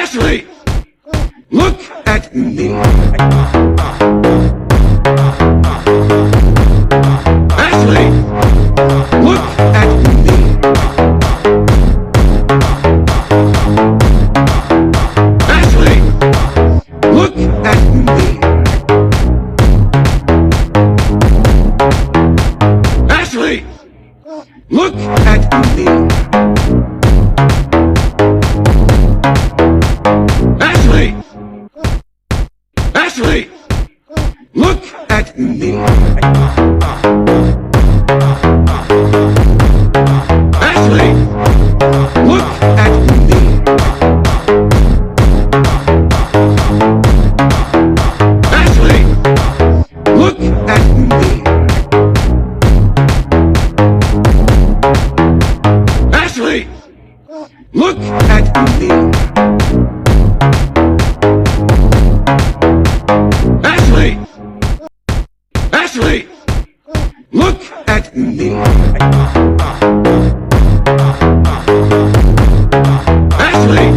Ashley, look at me. Ashley, look at me. Ashley, look at me. Ashley, look at me. Ashley, Ashley, look at me. Ashley, look at me. Ashley, look at me. Ashley, look at me. Ashley, Ashley, look at me. Ashley,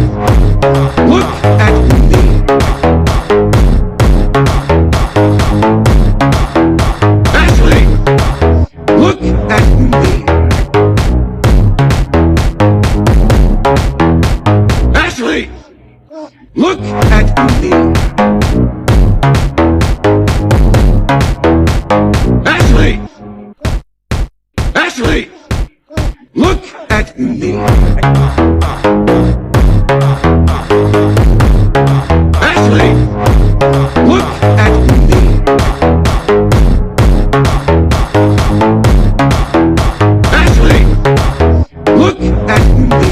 look at me. Ashley, look at me. Ashley, look at me. Ashley, Ashley, look at me. Ashley, look at me. Ashley, look at me.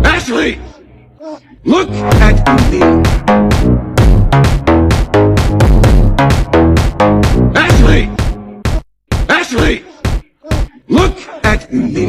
Ashley, look at me. Ashley, Ashley, look at me.